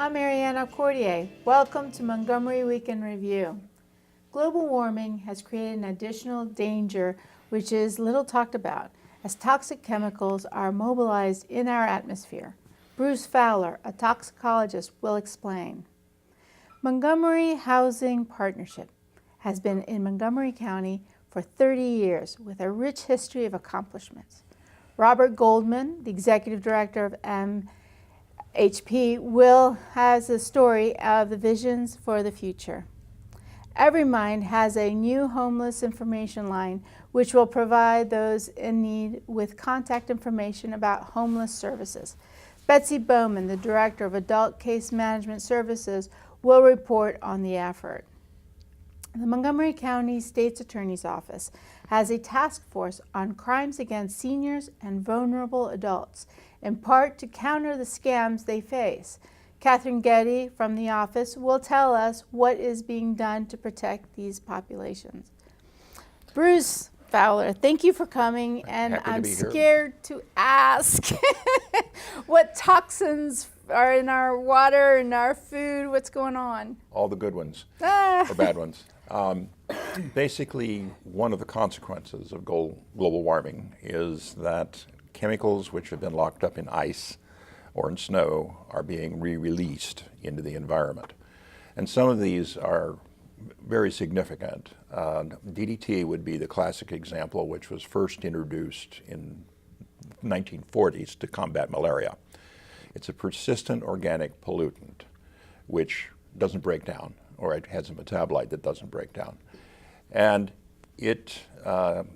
I'm Mariana Cordier. Welcome to Montgomery Week in Review. Global warming has created an additional danger which is little talked about, as toxic chemicals are mobilized in our atmosphere. Bruce Fowler, a toxicologist, will explain. Montgomery Housing Partnership has been in Montgomery County for 30 years with a rich history of accomplishments. Robert Goldman, the executive director of MHP, has a story of the visions for the future. EveryMind has a new homeless information line which will provide those in need with contact information about homeless services. Betsy Bowman, the director of Adult Case Management Services, will report on the effort. The Montgomery County State's Attorney's Office has a task force on crimes against seniors and vulnerable adults, in part to counter the scams they face. Katherine Getty from the office will tell us what is being done to protect these populations. Bruce Fowler, thank you for coming, and I'm scared to ask what toxins are in our water and our food. What's going on? All the good ones or bad ones. Basically, one of the consequences of global warming is that chemicals which have been locked up in ice or in snow are being re-released into the environment. And some of these are very significant. DDT would be the classic example, which was first introduced in the 1940s to combat malaria. It's a persistent organic pollutant which doesn't break down, or it has a metabolite that doesn't break down. And it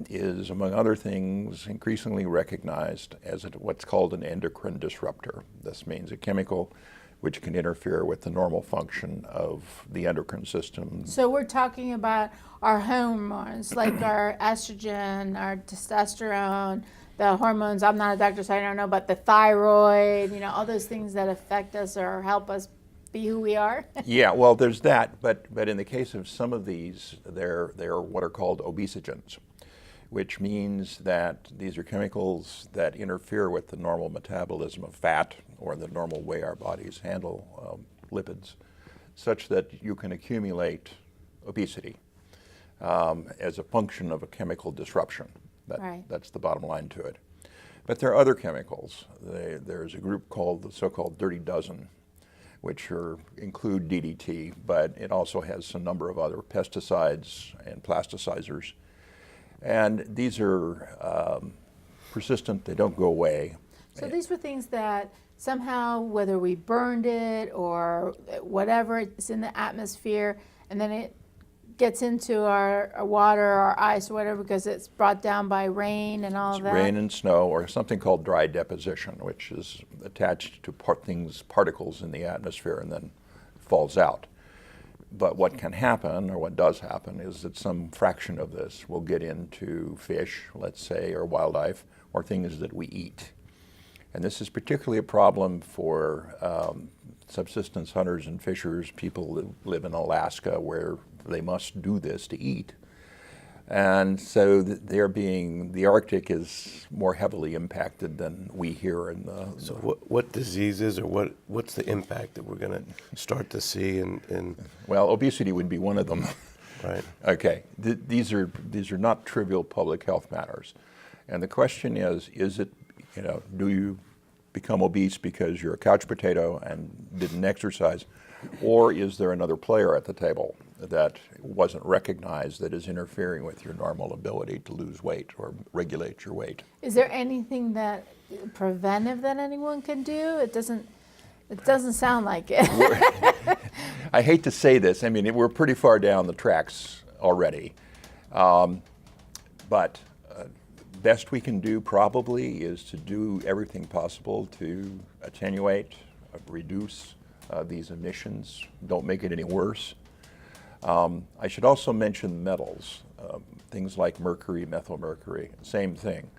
is, among other things, increasingly recognized as what's called an endocrine disruptor. This means a chemical which can interfere with the normal function of the endocrine system. So we're talking about our hormones, like our estrogen, our testosterone, the hormones. I'm not a doctor, so I don't know, but the thyroid, all those things that affect us or help us be who we are? Yeah, well, there's that, but in the case of some of these, they're what are called obesogens, which means that these are chemicals that interfere with the normal metabolism of fat or the normal way our bodies handle lipids, such that you can accumulate obesity as a function of a chemical disruption. That's the bottom line to it. But there are other chemicals. There's a group called the so-called Dirty Dozen, which include DDT, but it also has a number of other pesticides and plasticizers. And these are persistent, they don't go away. So these were things that somehow, whether we burned it or whatever, it's in the atmosphere, and then it gets into our water or ice or whatever because it's brought down by rain and all of that. Rain and snow, or something called dry deposition, which is attached to particles in the atmosphere and then falls out. But what can happen, or what does happen, is that some fraction of this will get into fish, let's say, or wildlife, or things that we eat. And this is particularly a problem for subsistence hunters and fishers, people that live in Alaska where they must do this to eat. And so the Arctic is more heavily impacted than we here in the... So what diseases or what's the impact that we're going to start to see in... Well, obesity would be one of them. Right. Okay, these are not trivial public health matters. And the question is it, do you become obese because you're a couch potato and didn't exercise, or is there another player at the table that wasn't recognized that is interfering with your normal ability to lose weight or regulate your weight? Is there anything that preventive that anyone can do? It doesn't sound like it. I hate to say this. I mean, we're pretty far down the tracks already. But best we can do probably is to do everything possible to attenuate, reduce these emissions. Don't make it any worse. I should also mention metals, things like mercury, methylmercury, same thing,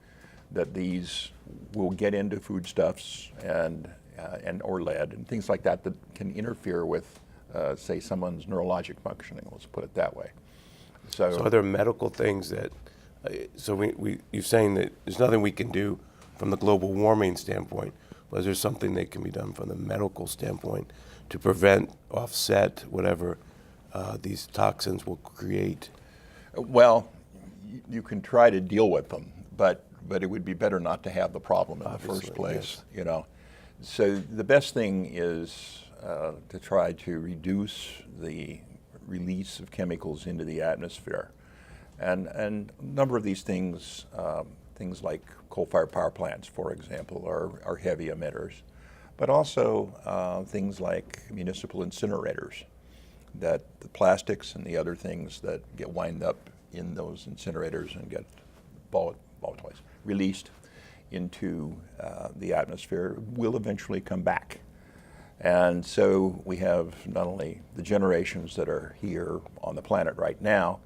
that these will get into foodstuffs and or lead and things like that that can interfere with, say, someone's neurologic functioning, let's put it that way. So are there medical things that, you're saying that there's nothing we can do from the global warming standpoint, but is there something that can be done from the medical standpoint to prevent, offset whatever these toxins will create? Well, you can try to deal with them, but it would be better not to have the problem in Obviously, the first place, yes. you know. So the best thing is to try to reduce the release of chemicals into the atmosphere. And a number of these things, things like coal-fired power plants, for example, are heavy emitters, but also things like municipal incinerators, that the plastics and the other things that get wind up in those incinerators and get released into the atmosphere will eventually come back. And so we have not only the generations that are here on the planet right now,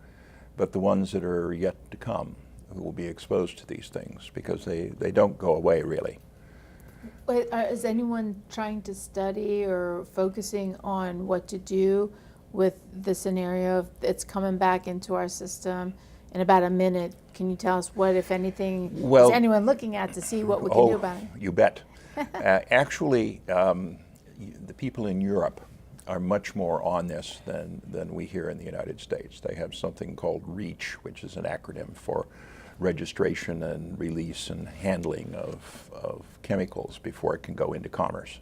but the ones that are yet to come who will be exposed to these things, because they don't go away really. Wait, is anyone trying to study or focusing on what to do with the scenario of it's coming back into our system in about a minute? Can you tell us what, if anything, is anyone looking at to see what we can do about it? You bet. Actually, the people in Europe are much more on this than we here in the United States. They have something called REACH, which is an acronym for registration and release and handling of chemicals before it can go into commerce.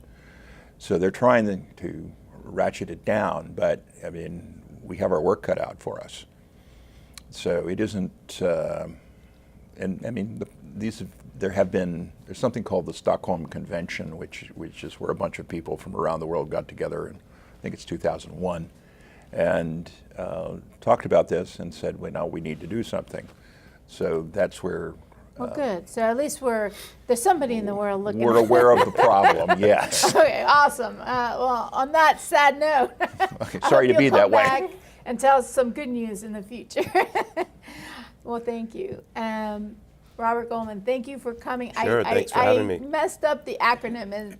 So they're trying to ratchet it down, but I mean, we have our work cut out for us. So it isn't, and I mean, there's something called the Stockholm Convention, which is where a bunch of people from around the world got together, and I think it's 2001, and talked about this and said, well, now we need to do something. So that's where. Well, good. So at least there's somebody in the world looking. We're aware of the problem, yes. Okay, awesome. Well, on that sad note, Okay, sorry to be that way. Back and tell us some good news in the future. Well, thank you. Robert Goldman, thank you for coming. Sure, thanks for having me. I messed up the acronym.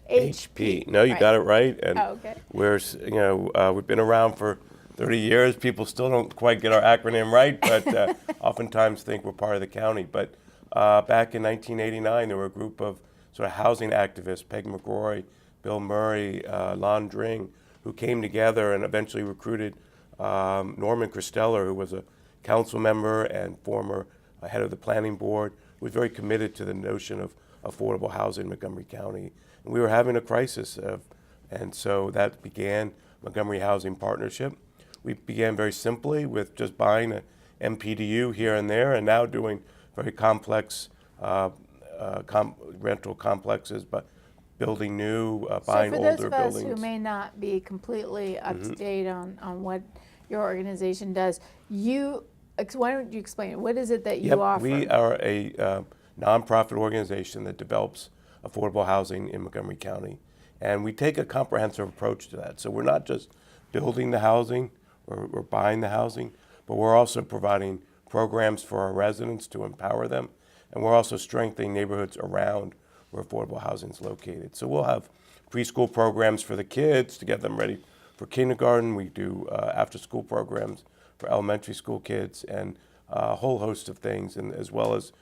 It's MHP. No, you right. got it right. And okay. we've been around for 30 years. People still don't quite get our acronym right, but oftentimes think we're part of the county. But back in 1989, there were a group of sort of housing activists, Peg McRoy, Bill Murray, Lon Dring, who came together and eventually recruited Norman Christeller, who was a council member and former head of the planning board, who was very committed to the notion of affordable housing in Montgomery County. And we were having a crisis, and so that began Montgomery Housing Partnership. We began very simply with just buying an MPDU here and there, and now doing very complex rental complexes, but building new, buying older buildings. So for those of us who may not be completely up to date on what your organization does, why don't you explain it? What is it that you offer? We are a nonprofit organization that develops affordable housing in Montgomery County, and we take a comprehensive approach to that. So we're not just building the housing or buying the housing, but we're also providing programs for our residents to empower them, and we're also strengthening neighborhoods around where affordable housing is located. So we'll have preschool programs for the kids to get them ready for kindergarten. We do after-school programs for elementary school kids, and a whole host of things, and as well as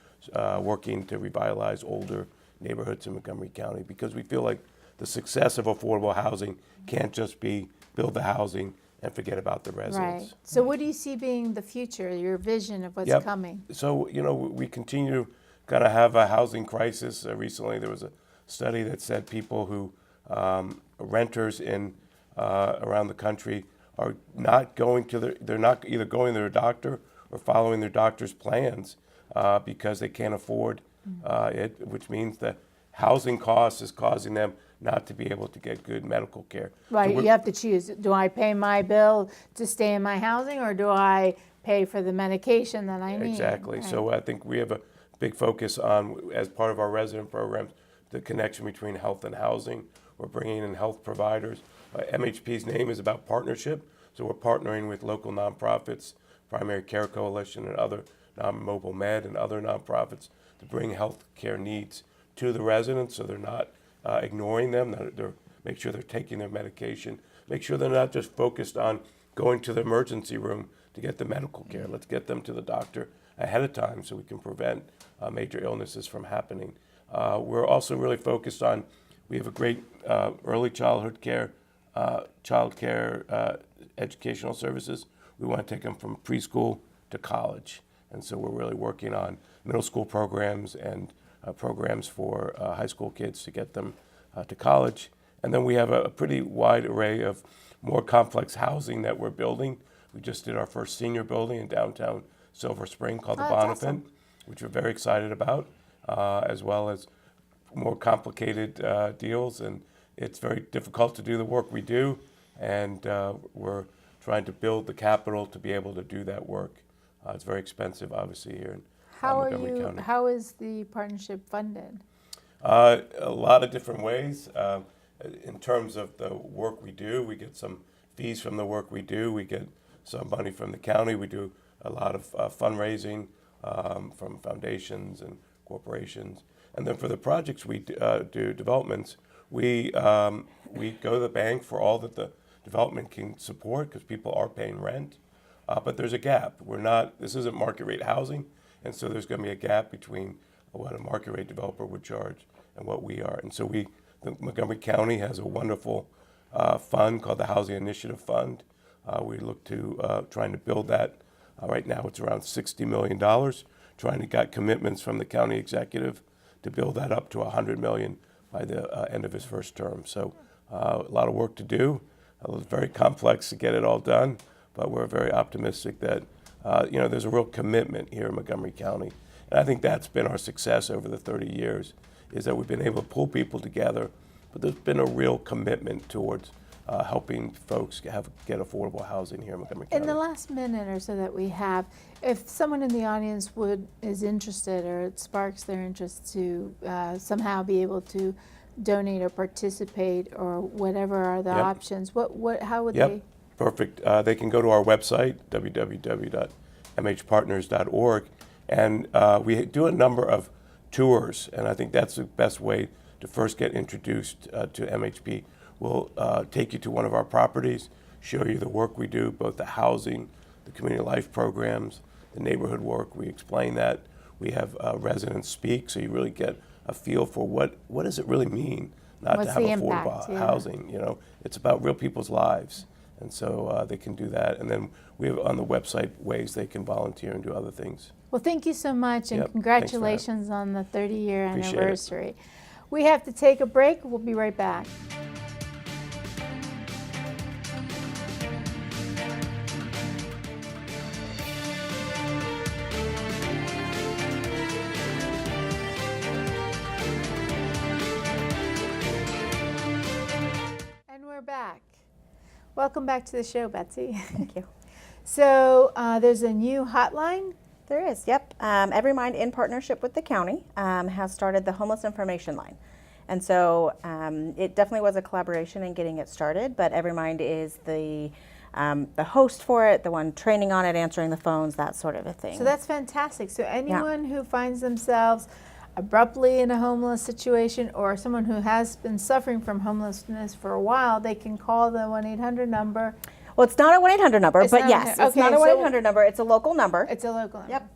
working to revitalize older neighborhoods in Montgomery County, because we feel like the success of affordable housing can't just be build the housing and forget about the residents. Right. So what do you see being the future, your vision of what's coming? So, we continue to kind of have a housing crisis. Recently there was a study that said people who, renters in around the country are not going to they're not either going to their doctor or following their doctor's plans because they can't afford it, which means that housing costs is causing them not to be able to get good medical care. Right, So you have to choose. Do I pay my bill to stay in my housing, or do I pay for the medication that I need? Exactly. Right. So I think we have a big focus on, as part of our resident programs, the connection between health and housing. We're bringing in health providers. MHP's name is about partnership. So we're partnering with local nonprofits, Primary Care Coalition and other Mobile Med and other nonprofits to bring health care needs to the residents, so they're not ignoring them, they're make sure they're taking their medication, make sure they're not just focused on going to the emergency room to get the medical care. Let's get them to the doctor ahead of time so we can prevent major illnesses from happening. We're also really focused on, we have a great early childhood care, child care educational services. We want to take them from preschool to college. And so we're really working on middle school programs and programs for high school kids to get them to college. And then we have a pretty wide array of more complex housing that we're building. We just did our first senior building in downtown Silver Spring called the Bonifant, awesome. which we're very excited about, as well as more complicated deals. And it's very difficult to do the work we do, and we're trying to build the capital to be able to do that work. It's very expensive, obviously, here in Montgomery County. How is the partnership funded? A lot of different ways. In terms of the work we do, we get some fees from the work we do. We get some money from the county. We do a lot of fundraising from foundations and corporations. And then for the projects we do developments, we go to the bank for all that the development can support, because people are paying rent. But there's a gap. This isn't market rate housing, and so there's going to be a gap between what a market rate developer would charge and what we are. And so the Montgomery County has a wonderful fund called the Housing Initiative Fund. We look to trying to build that. Right now it's around $60 million, trying to get commitments from the county executive to build that up to $100 million by the end of his first term. So a lot of work to do. It was very complex to get it all done, but we're very optimistic that there's a real commitment here in Montgomery County. And I think that's been our success over the 30 years, is that we've been able to pull people together, but there's been a real commitment towards helping folks get affordable housing here in Montgomery County. In the last minute or so that we have, if someone in the audience is interested, or it sparks their interest to somehow be able to donate or participate, or whatever are the options, how would they? Perfect. They can go to our website, www.mhpartners.org, and we do a number of tours, and I think that's the best way to first get introduced to MHP. We'll take you to one of our properties, show you the work we do, both the housing, the community life programs, the neighborhood work. We explain that. We have residents speak, so you really get a feel for what does it really mean not What's to have the affordable impact, housing. It's about real people's lives. And so they can do that. And then we have on the website ways they can volunteer and do other things. Well, thank you so much, and Yep, congratulations on the 30-year Appreciate it. anniversary. We have to take a break. We'll be right back. And we're back. Welcome back to the show, Betsy. Thank you. So there's a new hotline. There is, yep. EveryMind, in partnership with the county, has started the homeless information line. And so it definitely was a collaboration in getting it started, but EveryMind is the host for it, the one training on it, answering the phones, that sort of a thing. So that's fantastic. So anyone who finds themselves abruptly in a homeless situation, or someone who has been suffering from homelessness for a while, they can call the 1-800 number. Well, it's not a 1-800 number, It's but not yes, a- it's not a okay, so- 1-800 number. It's a local number. It's a local number. Yep.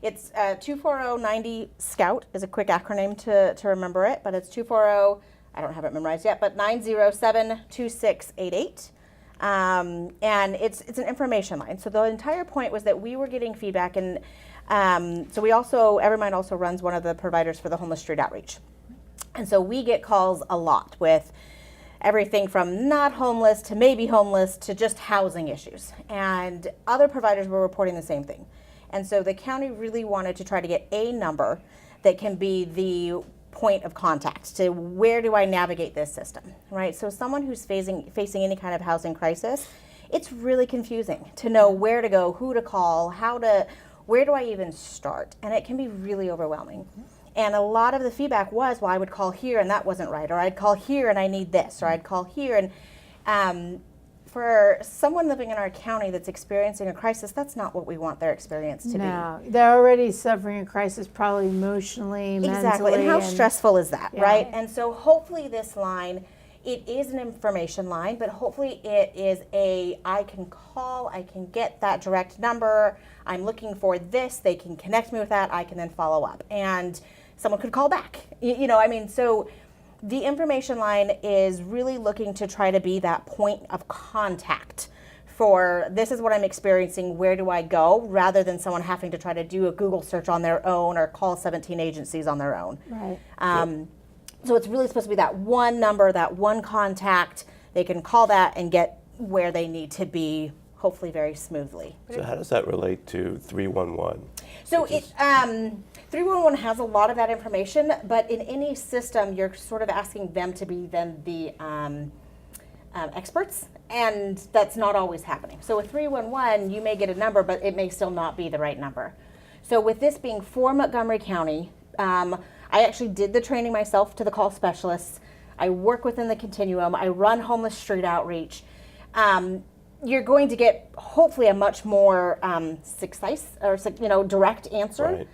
It's 240-90-SCOUT is a quick acronym to remember it, but it's 240, I don't have it memorized yet, but 907-2688. And it's an information line. So the entire point was that we were getting feedback, and so EveryMind also runs one of the providers for the homeless street outreach. And so we get calls a lot with everything from not homeless to maybe homeless to just housing issues. And other providers were reporting the same thing. And so the county really wanted to try to get a number that can be the point of contact to where do I navigate this system, right? So someone who's facing any kind of housing crisis, it's really confusing to know where to go, who to call, where do I even start? And it can be really overwhelming. And a lot of the feedback was, well, I would call here and that wasn't right, or I'd call here and I need this, or I'd call here. And for someone living in our county that's experiencing a crisis, that's not what we want their experience to be. No, they're already suffering a crisis, probably emotionally, mentally. Exactly, and how stressful is that, Yeah. right? And so hopefully this line, it is an information line, but hopefully it is I can call, I can get that direct number, I'm looking for this, they can connect me with that, I can then follow up. And someone could call back. You know, I mean, so the information line is really looking to try to be that point of contact for this is what I'm experiencing, where do I go, rather than someone having to try to do a Google search on their own or call 17 agencies on their own. Right. So it's really supposed to be that one number, that one contact. They can call that and get where they need to be, hopefully very smoothly. So how does that relate to 311? So it 311 has a lot of that information, but in any system, you're sort of asking them to be then the experts, and that's not always happening. So with 311, you may get a number, but it may still not be the right number. So with this being for Montgomery County, I actually did the training myself to the call specialists. I work within the continuum. I run homeless street outreach. You're going to get hopefully a much more concise or direct answer. Right.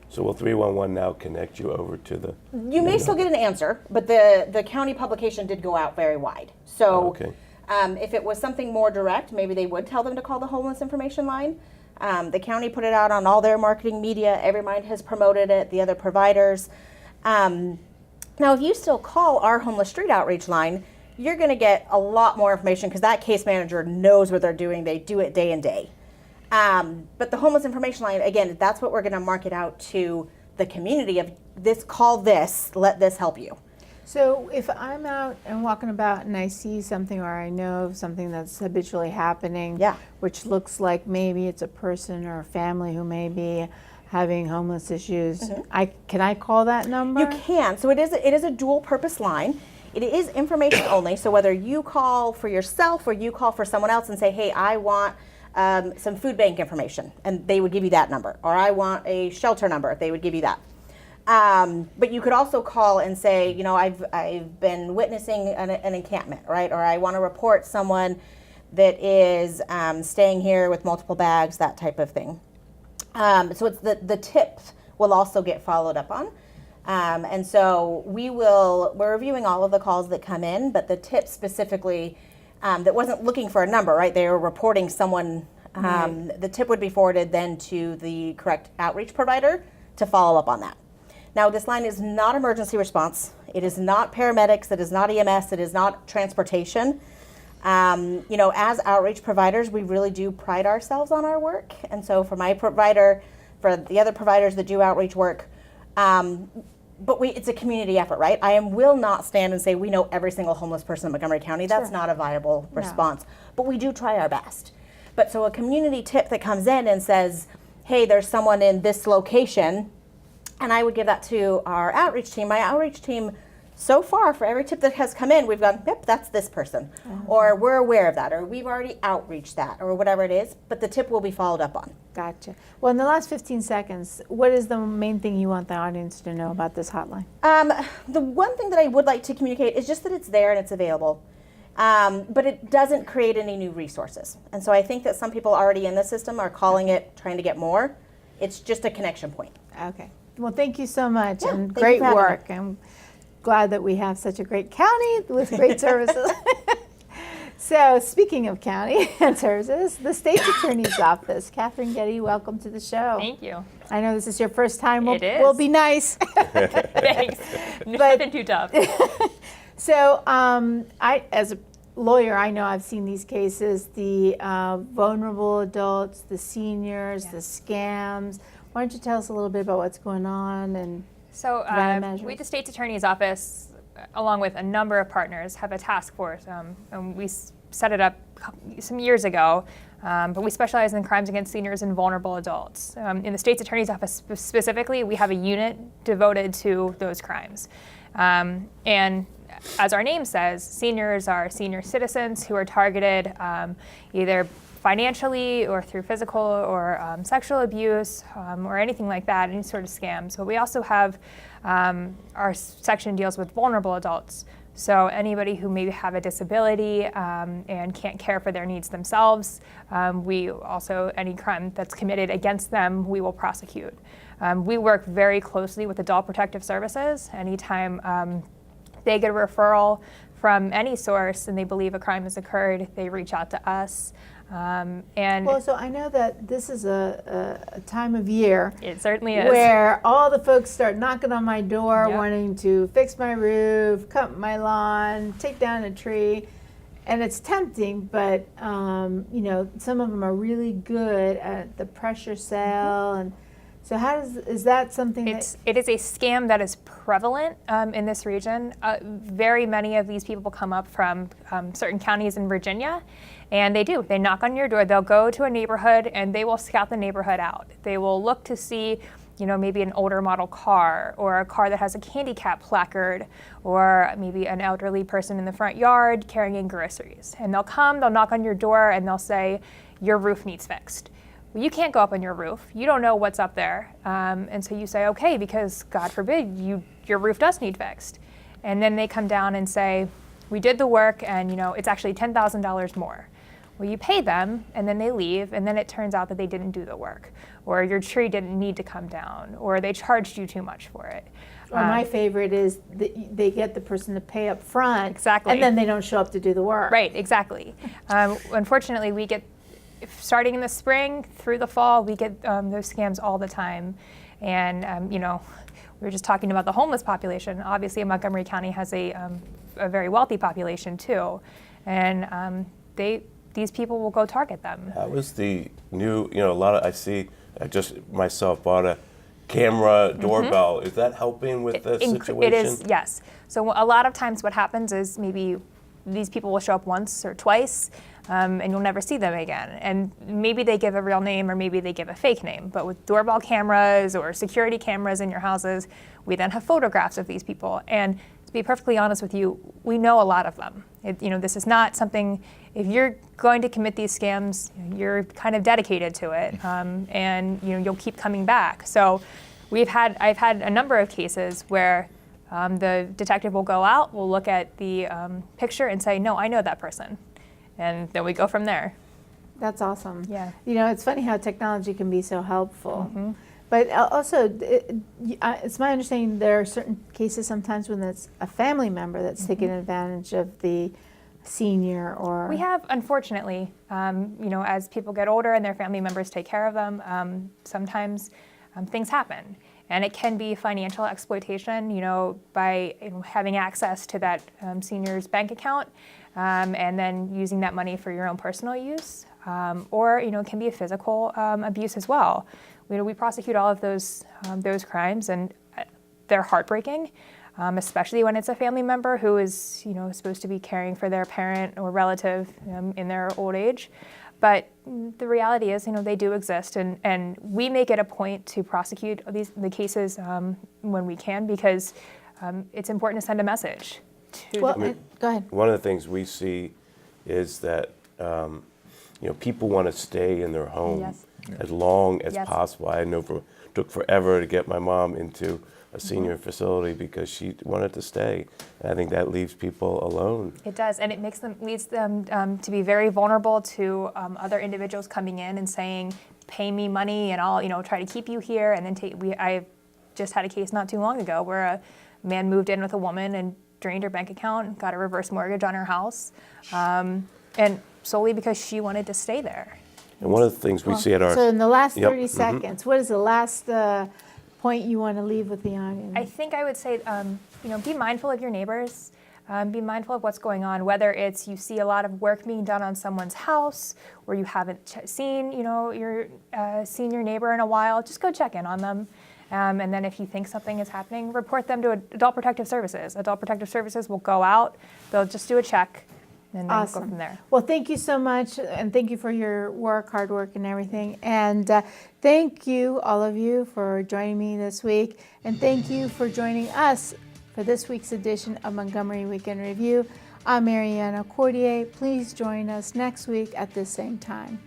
So will 311 now connect you over to the? You may still get an answer, but the county publication did go out very wide. So Okay. if it was something more direct, maybe they would tell them to call the homeless information line. The county put it out on all their marketing media. EveryMind has promoted it, the other providers. Now, if you still call our homeless street outreach line, you're going to get a lot more information because that case manager knows what they're doing. They do it day and day. But the homeless information line, again, that's what we're going to market out to the community of this, call this, let this help you. So if I'm out and walking about and I see something or I know of something that's habitually happening, Yeah. which looks like maybe it's a person or a family who may be having homeless issues, can I call that number? You can. So it is a dual purpose line. It is information only. So whether you call for yourself or you call for someone else and say, hey, I want some food bank information, and they would give you that number. Or I want a shelter number, they would give you that. But you could also call and say, you know, I've been witnessing an encampment, right? Or I want to report someone that is staying here with multiple bags, that type of thing. So it's the tips will also get followed up on. And so we're reviewing all of the calls that come in, but the tip specifically that wasn't looking for a number, right? They were reporting someone, the tip would be forwarded then to the correct outreach provider to follow up on that. Now, this line is not emergency response. It is not paramedics. It is not EMS. It is not transportation. You know, as outreach providers, we really do pride ourselves on our work. And so for my provider, for the other providers that do outreach work, but it's a community effort, right? I will not stand and say we know every single homeless person in Montgomery County. That's not a viable response. But we do try our best. But so a community tip that comes in and says, hey, there's someone in this location, and I would give that to our outreach team. My outreach team, so far, for every tip that has come in, we've gone, yep, that's this person. Or we're aware of that, or we've already outreached that, or whatever it is, but the tip will be followed up on. Gotcha. Well, in the last 15 seconds, what is the main thing you want the audience to know about this hotline? The one thing that I would like to communicate is just that it's there and it's available. But it doesn't create any new resources. And so I think that some people already in the system are calling it, trying to get more. It's just a connection point. Okay. Well, thank you so much, Yeah, and thank you great for having me. work. I'm glad that we have such a great county with great services. So, speaking of county and services, the State's Attorney's Office. Katherine Getty, welcome to the show. Thank you. I know this is your first time. It is. We'll be nice. Thanks. Nothing too tough. So, as a lawyer, I know I've seen these cases, the vulnerable adults, the seniors, the scams. Why don't you tell us a little bit about what's going on and So measures. we, the State's Attorney's Office, along with a number of partners, have a task force. And we set it up some years ago, but we specialize in crimes against seniors and vulnerable adults. In the State's Attorney's Office specifically, we have a unit devoted to those crimes. And as our name says, seniors are senior citizens who are targeted either financially or through physical or sexual abuse or anything like that, any sort of scams. But we also have our section deals with vulnerable adults. So anybody who maybe have a disability and can't care for their needs themselves, we also, any crime that's committed against them, we will prosecute. We work very closely with Adult Protective Services. Anytime they get a referral from any source and they believe a crime has occurred, they reach out to us. And Well, so I know that this is a time of year it certainly is. where all the folks start knocking on my door Yep. wanting to fix my roof, cut my lawn, take down a tree. And it's tempting, but you know, some of them are really good at the pressure sale. And so is that something It is a scam that is prevalent in this region. Very many of these people come up from certain counties in Virginia, and they knock on your door. They'll go to a neighborhood and they will scout the neighborhood out. They will look to see, you know, maybe an older model car or a car that has a handicap placard or maybe an elderly person in the front yard carrying groceries. And they'll knock on your door and they'll say, your roof needs fixed. Well, you can't go up on your roof. You don't know what's up there. And so you say, okay, because God forbid your roof does need fixed. And then they come down and say, we did the work and, you know, it's actually $10,000 more. Well, you pay them and then they leave, and then it turns out that they didn't do the work, or your tree didn't need to come down, or they charged you too much for it. Or my favorite is they get the person to pay up front. Exactly. And then they don't show up to do the work. Right, exactly. Unfortunately, we get, starting in the spring through the fall, we get those scams all the time. And, you know, we were just talking about the homeless population. Obviously, Montgomery County has a very wealthy population too. And these people will go target them. That was the new, you know, I just myself bought a camera doorbell. Is that helping with the situation? It is, yes. So a lot of times what happens is maybe these people will show up once or twice, and you'll never see them again. And maybe they give a real name or maybe they give a fake name. But with doorbell cameras or security cameras in your houses, we then have photographs of these people. And to be perfectly honest with you, we know a lot of them. You know, this is not something, if you're going to commit these scams, you're kind of dedicated to it, and you know, you'll keep coming back. So I've had a number of cases where the detective will go out, will look at the picture and say, no, I know that person. And then we go from there. That's awesome. Yeah. You know, it's funny how technology can be so helpful. But also, it's my understanding there are certain cases sometimes when it's a family member that's taking advantage of the senior or... We have, unfortunately, you know, as people get older and their family members take care of them, sometimes things happen. And it can be financial exploitation, you know, by having access to that senior's bank account and then using that money for your own personal use. Or, you know, it can be a physical abuse as well. You know, we prosecute all of those crimes, and they're heartbreaking, especially when it's a family member who is, you know, supposed to be caring for their parent or relative in their old age. But the reality is, you know, they do exist, and we make it a point to prosecute the cases when we can, because it's important to send a message. Go ahead. One of the things we see is that you know, people want to stay in their home Yes. as long as Yes. possible. I know it took forever to get my mom into a senior facility because she wanted to stay. And I think that leaves people alone. It does, and it leads them to be very vulnerable to other individuals coming in and saying, "Pay me money, and I'll, you know, try to keep you here." And then I just had a case not too long ago where a man moved in with a woman and drained her bank account, got a reverse mortgage on her house, and solely because she wanted to stay there. And one of the things we see at our... So in the last Yep. 30 seconds, what is the last point you want to leave with the audience? I think I would say, you know, be mindful of your neighbors. Be mindful of what's going on, whether it's you see a lot of work being done on someone's house, or you haven't seen, you know, your senior neighbor in a while. Just go check in on them. And then if you think something is happening, report them to Adult Protective Services. Adult Protective Services will go out, they'll just do a check, and then go from there. Well, thank you so much, and thank you for your hard work and everything. And thank you, all of you, for joining me this week. And thank you for joining us for this week's edition of Montgomery Weekend Review. I'm Mariana Cordier. Please join us next week at this same time.